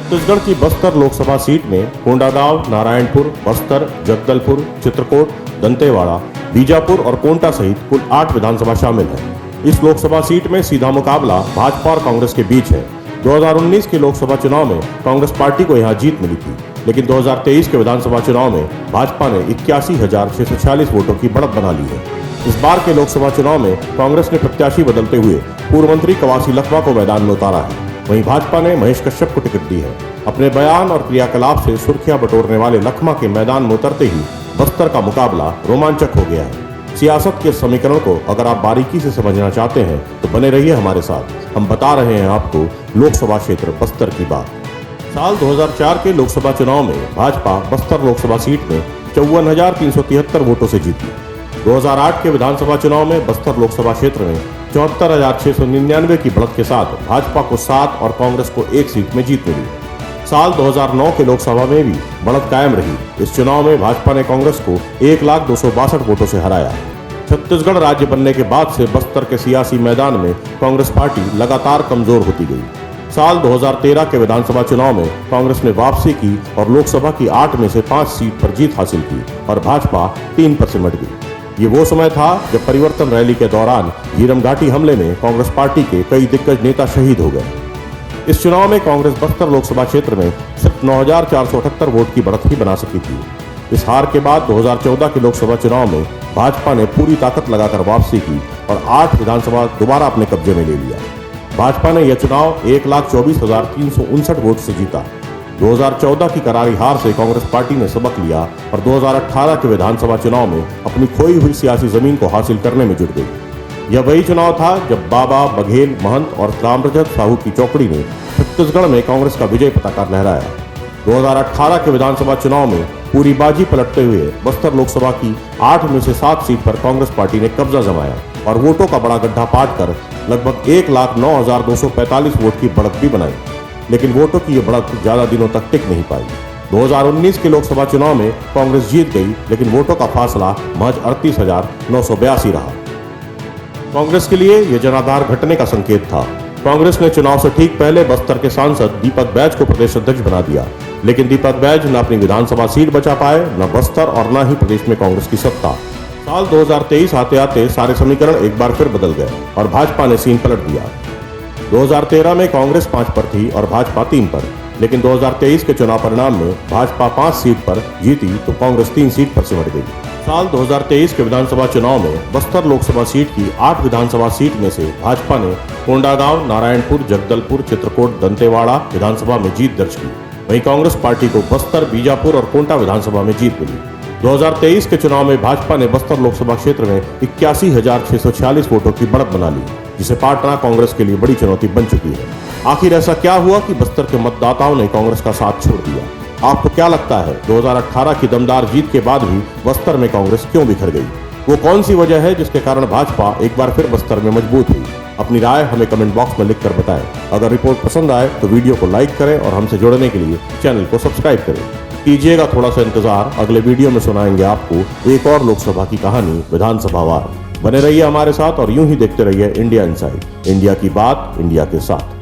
छत्तीसगढ़ की बस्तर लोकसभा सीट में कोंडागांव, नारायणपुर, बस्तर, जगदलपुर, चित्रकोट, दंतेवाड़ा, बीजापुर और कोंटा सहित कुल 8 विधानसभा शामिल है। इस लोकसभा सीट में सीधा मुकाबला भाजपा और कांग्रेस के बीच है। 2019 के लोकसभा चुनाव में कांग्रेस पार्टी को यहां जीत मिली थी, लेकिन 2023 के विधानसभा चुनाव में भाजपा ने 81,646 वोटों की बढ़त बना ली है। इस बार के लोकसभा चुनाव में कांग्रेस ने प्रत्याशी बदलते हुए पूर्व मंत्री कवासी लखमा को मैदान में उतारा है। वहीं भाजपा ने महेश कश्यप को टिकट दी है। अपने बयान और क्रियाकलाप से सुर्खियां बटोरने वाले लखमा के मैदान में उतरते ही बस्तर का मुकाबला रोमांचक हो गया है। सियासत के समीकरण को अगर आप बारीकी से समझना चाहते हैं तो बने रहिए हमारे साथ। हम बता रहे हैं आपको लोकसभा क्षेत्र बस्तर की बात। साल 2004 के लोकसभा चुनाव में भाजपा बस्तर लोकसभा सीट में 54,373 वोटों से जीती। 2008 के विधानसभा चुनाव में बस्तर लोकसभा क्षेत्र में 74,699 की बढ़त के साथ भाजपा को 7 और कांग्रेस को 1 सीट में जीत मिली। साल 2009 के लोकसभा में भी बढ़त कायम रही। इस चुनाव में भाजपा ने कांग्रेस को 1,02,62 वोटों से हराया। छत्तीसगढ़ राज्य बनने के बाद से बस्तर के सियासी मैदान में कांग्रेस पार्टी लगातार कमजोर होती गई। साल 2013 के विधानसभा चुनाव में कांग्रेस ने वापसी की और लोकसभा की 8 में से 5 सीट पर जीत हासिल की और भाजपा 3 पर सिमट गई। ये वो समय था जब परिवर्तन रैली के दौरान झीरम घाटी हमले में कांग्रेस पार्टी के कई दिग्गज नेता शहीद हो गए। इस चुनाव में कांग्रेस बस्तर लोकसभा क्षेत्र में सिर्फ 9,478 वोट की बढ़त ही बना सकी थी। इस हार के बाद 2014 के लोकसभा चुनाव में भाजपा ने पूरी ताकत लगाकर वापसी की और 8 विधानसभा दोबारा अपने कब्जे में ले लिया। भाजपा ने यह चुनाव 1,24,359 वोट से जीता। 2014 की करारी हार से कांग्रेस पार्टी ने सबक लिया और 2018 के विधानसभा चुनाव में अपनी खोई हुई सियासी जमीन को हासिल करने में जुट गई। यह वही चुनाव था जब बाबा, बघेल, महंत और रामरजत साहू की चौकड़ी ने छत्तीसगढ़ में कांग्रेस का विजय पताका लहराया। 2018 के विधानसभा चुनाव में पूरी बाजी पलटते हुए बस्तर लोकसभा की 8 में से 7 सीट पर कांग्रेस पार्टी ने कब्जा जमाया और वोटों का बड़ा गड्ढा पाट कर लगभग 1,09,245 वोट की बढ़त भी बनाई। लेकिन वोटों की यह बढ़त ज्यादा दिनों तक टिक नहीं पाई। 2019 के लोकसभा चुनाव में कांग्रेस जीत गई, लेकिन वोटों का फासला महज 38,982 रहा। कांग्रेस के लिए यह जनाधार घटने का संकेत था। कांग्रेस ने चुनाव से ठीक पहले बस्तर के सांसद दीपक बैज को प्रदेश अध्यक्ष बना दिया, लेकिन दीपक बैज न अपनी विधानसभा सीट बचा पाए, न बस्तर और न ही प्रदेश में कांग्रेस की सत्ता। साल 2023 आते आते सारे समीकरण एक बार फिर बदल गए और भाजपा ने सीन पलट दिया। 2013 में कांग्रेस 5 पर थी और भाजपा 3 पर, लेकिन 2023 के चुनाव परिणाम में भाजपा 5 सीट पर जीती तो कांग्रेस 3 सीट पर सिमट गई। साल 2023 के विधानसभा चुनाव में बस्तर लोकसभा सीट की 8 विधानसभा सीट में से भाजपा ने कोंडागांव, नारायणपुर, जगदलपुर, चित्रकोट, दंतेवाड़ा विधानसभा में जीत दर्ज की। वहीं कांग्रेस पार्टी को बस्तर, बीजापुर और कोंटा विधानसभा में जीत मिली। 2023 के चुनाव में भाजपा ने बस्तर लोकसभा क्षेत्र में 81,646 वोटों की बढ़त बना ली, जिसे पाटना कांग्रेस के लिए बड़ी चुनौती बन चुकी है। आखिर ऐसा क्या हुआ कि बस्तर के मतदाताओं ने कांग्रेस का साथ छोड़ दिया? आपको क्या लगता है 2018 की दमदार जीत के बाद भी बस्तर में कांग्रेस क्यों बिखर गई? वो कौन सी वजह है जिसके कारण भाजपा एक बार फिर बस्तर में मजबूत हुई? अपनी राय हमें कमेंट बॉक्स में लिखकर बताएं। अगर रिपोर्ट पसंद आए तो वीडियो को लाइक करें और हमसे जुड़ने के लिए चैनल को सब्सक्राइब करें। कीजिएगा थोड़ा सा इंतजार, अगले वीडियो में सुनाएंगे आपको एक और लोकसभा की कहानी विधानसभा वार। बने रहिए हमारे साथ और यूं ही देखते रहिए इंडिया इनसाइड, इंडिया की बात इंडिया के साथ।